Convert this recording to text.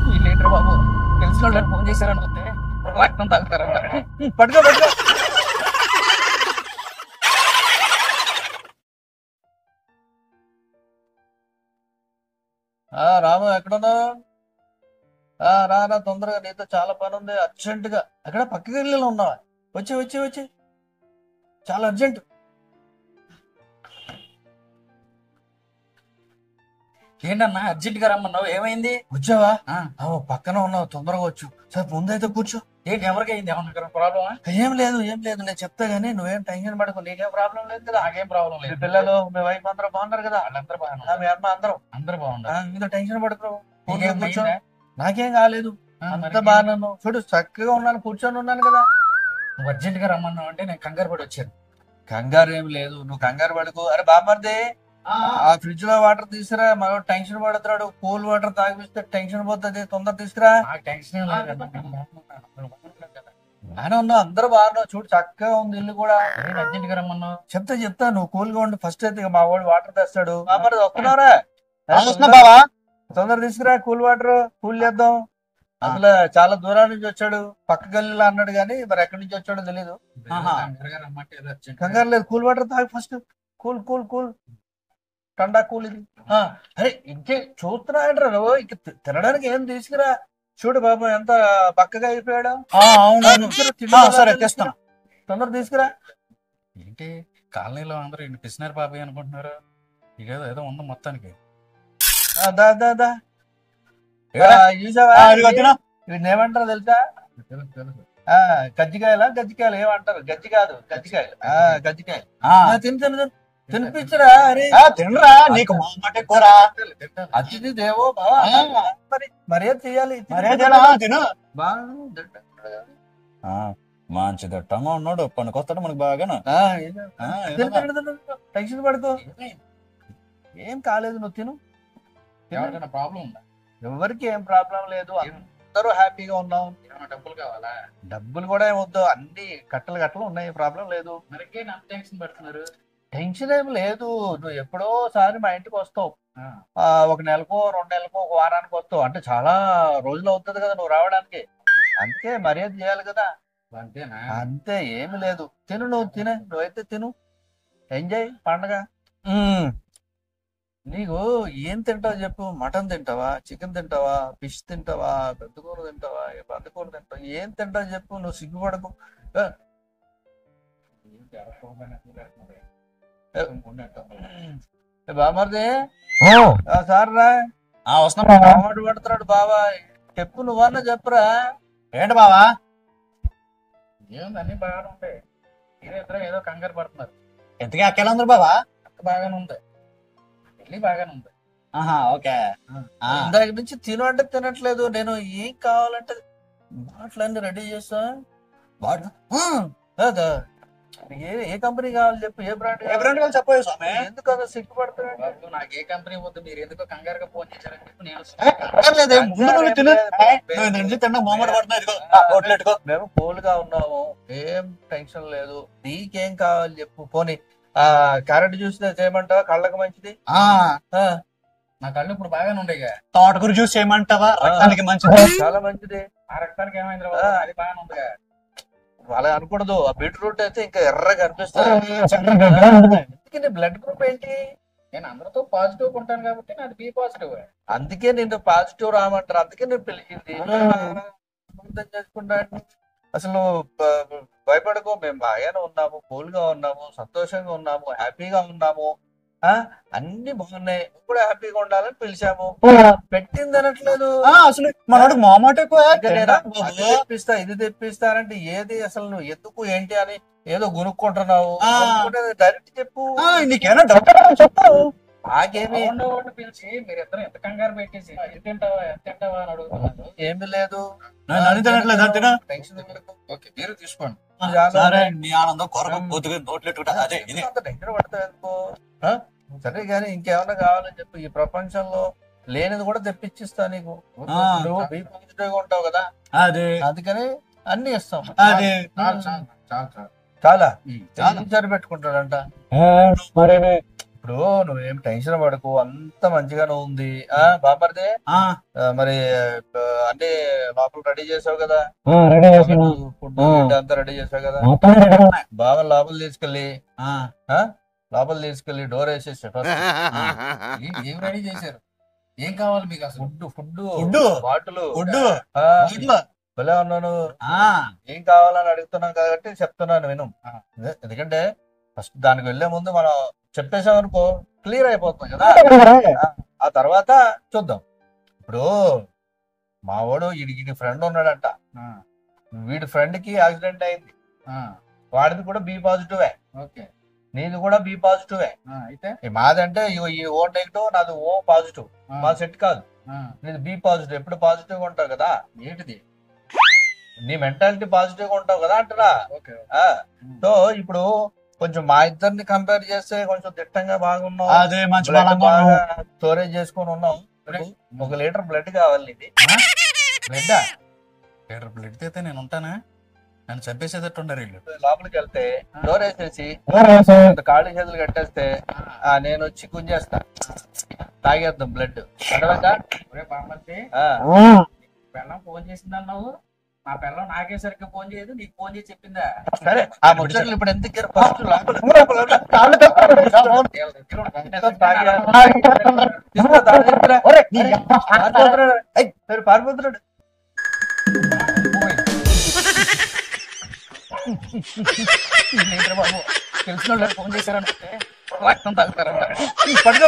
వీళ్ళేంటారు బాబు తెలిసిన వాళ్ళని ఫోన్ చేశారనుకుంటే రక్తం తాగుతారంట. పట్టుకో పట్టుకో. రాము ఎక్కడున్నావు? రా తొందరగా, నీతో చాలా పని ఉంది అర్జెంట్ గా. ఎక్కడ పక్కకి వెళ్ళి ఉన్నావా? వచ్చి వచ్చి వచ్చి, చాలా అర్జెంట్. ఏంటన్నా అర్జెంట్ గా రమ్మన్నావు, ఏమైంది? వచ్చావా? పక్కన ఉన్నావు, తొందరగా వచ్చు. సరే ముందైతే కూర్చో. ఏంటి ఎవరికి అయింది, ఏమన్నా ప్రాబ్లమా? ఏం లేదు నేను చెప్తా గానీ నువ్వేం టెన్షన్ పడకు. నీకేం ప్రాబ్లం లేదు కదా? నాకేం ప్రాబ్లం మీ లేదు. పిల్లలు మీ వైఫ్ అందరూ బాగున్నారు కదా? వాళ్ళందరూ బాగున్నారు. మీ అమ్మ అందరూ బాగున్నారు. మీద టెన్షన్ పడకు. నీకేం కూర్చో. అయిందా? నాకేం కాలేదు, అంత బాగాను. చూడు చక్కగా ఉన్నాను, కూర్చొని ఉన్నాను కదా. నువ్వు అర్జెంట్ గా రమ్మన్నావు అంటే నేను కంగారు పడి వచ్చాను. కంగారు ఏం లేదు, నువ్వు కంగారు పడుకో. అరే బామ్మర్ది, ఆ ఫ్రిడ్జ్ లో వాటర్ తీసుకురా. మరో టెన్షన్ పడుతున్నాడు. కూల్ వాటర్ తాగిపిస్తే టెన్షన్ పోతుంది, తొందర తీసుకురా. నాకు టెన్షన్ ఏం లేదు. బాగానే ఉన్నావు, అందరూ బాగున్నావు. చూడు చక్కగా ఉంది ఇల్లు కూడా. అర్జెంట్ గా రమ్మన్నావు. చెప్తా నువ్వు కూల్ గా ఉండి. ఫస్ట్ అయితే ఇక మా వాడు వాటర్ తెస్తాడు. బామ్మర్ది వస్తున్నారా? బావా తొందర తీసుకురా, కూల్ వాటర్ కూల్ చేద్దాం. అసలు చాలా దూరం నుంచి వచ్చాడు, పక్క గల్లీలో అన్నాడు గానీ మరి ఎక్కడి నుంచి వచ్చాడో తెలీదు. కంగారుగా రమ్మంటే ఏదో అర్జెంట్. కంగారు లేదు, కూల్ వాటర్ తాగి ఫస్ట్. కూల్ కూల్ కూల్ టండా కూల్ ఇది. అరే ఇంకే చూస్తున్నాయంటారా నువ్వు? ఇంక తినడానికి ఏం తీసుకురా. చూడు బాబు ఎంత పక్కగా అయిపోయాడు. సరే తెస్తాను. తొందర తీసుకురా. ఏంటి కాలనీలో అందరూ ఇంటి పిసినారు బాబాయ్ అనుకుంటున్నారు. ఇదేదో ఏదో ఉంది మొత్తానికి. దా దా దా. చూసావా వీటిని ఏమంటారు తెలుసా? కజ్జికాయలా గజ్జికాయలు ఏమంటారు? గజ్జి కాదు, గజ్జికాయలు. గజ్జికాయలు తిని తిని తినిపించరా. అరే తినరా, నీకు మాట కూర. అతిథి దేవో బావా, మరి మర్యాద చేయాలి. తిను. బాగా మంచి దట్టంగా ఉన్నాడు, పనికొస్తాడు మనకు బాగాను. టెన్షన్ పడుకో, ఏం కాలేదు, నువ్వు తిను. ఎవరికైనా ప్రాబ్లం ఉందా? ఎవరికి ఏం ప్రాబ్లం లేదు, అందరూ హ్యాపీగా ఉన్నాం. ఏమైనా డబ్బులు కావాలా? డబ్బులు కూడా ఏం వద్దు, అన్ని కట్టలు ఉన్నాయి, ప్రాబ్లం లేదు. మరికే నా టెన్షన్ పడుతున్నారు. టెన్షన్ ఏం లేదు, నువ్వు ఎప్పుడోసారి మా ఇంటికి వస్తావు. ఒక నెలకో 2 నెలలకో ఒక వారానికి వస్తావు. అంటే చాలా రోజులు అవుతుంది కదా నువ్వు రావడానికి. అందుకే మర్యాద చేయాలి కదా. అంతేనా? అంతే, ఏమి లేదు. తిను, నువ్వైతే తిను, ఎంజాయ్ పండగ. నీకు ఏం తింటావు చెప్పు? మటన్ తింటావా, చికెన్ తింటావా, ఫిష్ తింటావా, పెద్దకూర తింటావా, బందికూర తింటావా? ఏం తింటావు చెప్పు, నువ్వు సిగ్గుపడకు. బామర్ది సార్ రా, వస్తున్నా. మాట పడుతున్నాడు బాబా. చెప్పు, నువ్వన్నా చెప్పురా. ఏంటి బావా? ఏముంది, అన్ని బాగానే ఉంటాయి. మీరిద్దరు ఏదో కంగారు పడుతున్నారు. ఎంతగా అక్కేళ్ళందరూ బావా? బాగానే ఉంది, పెళ్లి బాగానే ఉంది. ఓకే. ఇందాక నుంచి తిను అంటే తినట్లేదు. నేను ఏం కావాలంటే బాట్లన్నీ రెడీ చేస్తా. ఏ కంపెనీ కావాలి చెప్పు, ఏ బ్రాండ్ చెప్పు స్వామి. ఎందుకు అంత సిగ్గుపడుతున్నాడు? నాకు ఏ కంపెనీ వద్దు, మీరు ఎందుకో కంగారుగా ఫోన్ చేశారని చెప్పి నేను మేము కూల్ గా ఉన్నాము, ఏం టెన్షన్ లేదు. నీకేం కావాలి చెప్పు. పోనీ క్యారెట్ జ్యూస్ చేయమంటావా? కళ్ళకి మంచిది. నా కళ్ళు ఇప్పుడు బాగానే ఉండే. తోటకూర జ్యూస్ చేయమంటావా? రక్తానికి మంచిది, చాలా మంచిది. ఆ రక్తానికి ఏమైంది? అది బాగానే ఉందిగా. అలా అనకూడదు. ఆ బీట్రూట్ అయితే ఇంకా ఎర్రగా కనిపిస్తుంది. బ్లడ్ గ్రూప్ ఏంటి? నేను అందరితో పాజిటివ్ ఉంటాను కాబట్టి నాది బి పాజిటివ్. అందుకే నేను పాజిటివ్ రామంటారు, అందుకే నేను పిలిచింది. అర్థం చేసుకుంటా. అసలు భయపడకు, మేము బాగానే ఉన్నాము, కూల్ గా ఉన్నాము, సంతోషంగా ఉన్నాము, హ్యాపీగా ఉన్నాము. అన్ని బాగున్నాయి, కూడా హ్యాపీగా ఉండాలని పిలిచాము. పెట్టింది అనట్లేదు. అసలు మనోడు మామాట తెప్పిస్తా, ఇది తెప్పిస్తానంటే ఏది అసలు నువ్వు ఎందుకు ఏంటి అని ఏదో కొనుక్కుంటున్నావు. డైరెక్ట్ చెప్పు, నీకేనా డౌట్ చెప్పు. నాకేమి పిలిచి మీరిద్దరు ఎంత కంగారు పెట్టేసి ఎంత తింటావా అని అడుగుతున్నారు. ఏమి లేదు, టెన్షన్ ఓకే, మీరు తీసుకోండి. నీ ఆనందం కొరకు నోట్లెట్టుకుంటా. టెన్షన్ పడతావు ఎందుకో. సరే గానీ ఇంకేమైనా కావాలని చెప్పు. ఈ ప్రపంచంలో లేనిది కూడా తెప్పించిస్తా నీకు. నువ్వు బీ పాజిటివ్ గా ఉంటావు కదా, అందుకని అన్ని ఇస్తాం. చాలా సరిపెట్టుకుంటాడంట. ఇప్పుడు నువ్వేం టెన్షన్ పడకు, అంత మంచిగానే ఉంది. బామర్ది మరి అన్ని లోపల రెడీ చేసావు కదా, ఫుడ్ అంతా రెడీ చేసావు కదా. బాగా లోపల తీసుకెళ్ళి డోర్ వేసేసి ఏం రెడీ చేశారు? ఏం కావాలి మీకు అసలు? ఫుడ్ బాటిల్ భలే ఉన్నాను. ఏం కావాలని అడుగుతున్నాను కాబట్టి చెప్తున్నాను విను. ఎందుకంటే ఫస్ట్ దానికి వెళ్లే ముందు మనం చెప్పేసాం అనుకో క్లియర్ అయిపోతుంది కదా. ఆ తర్వాత చూద్దాం. ఇప్పుడు మా వాడు వీడి ఫ్రెండ్ ఉన్నాడంట. వీడి ఫ్రెండ్ కి యాక్సిడెంట్ అయింది. వాడిది కూడా బి పాజిటివే. ఓకే, నీది కూడా బి పాజిటివే. అయితే మాదంటే ఈ ఓ నెగిటివ్, నాది ఓ పాజిటివ్. మా సెట్ కాదు, నీది బి పాజిటివ్. ఎప్పుడు పాజిటివ్ గా ఉంటావు కదా. ఏంటిది? నీ మెంటాలిటీ పాజిటివ్ గా ఉంటావు కదా అంటున్నా. సో ఇప్పుడు కొంచెం మా ఇద్దరిని కంపేర్ చేస్తే కొంచెం దిట్టంగా బాగున్నావు. అదే మంచి స్టోరేజ్ చేసుకుని ఉన్నావు. 1 లీటర్ బ్లడ్ కావాలి నీది. లీటర్ బ్లడ్ అయితే నేను ఉంటానా? నన్ను చంపేసేటట్టు ఉండరు వీళ్ళు. లోపలికి వెళ్తే డోర్ వేసేసి కాళ్ళు చేతులు కట్టేస్తే నేను వచ్చి గుంజేస్తా, తాగేద్దాం బ్లడ్. పెళ్ళం ఫోన్ చేసిందన్నావు, మా పిల్లం నాకే సరిగ్గా ఫోన్ చేయదు, నీకు ఫోన్ చేసి చెప్పిందా? సరే ఆ ముచ్చట్లు ఇప్పుడు ఎందుకు ఫస్ట్ పారిపోతున్నాడు. బాబు తెలిసిన వాళ్ళు ఫోన్ చేశారంటే రక్తం తాగుతారంట. పట్టుకో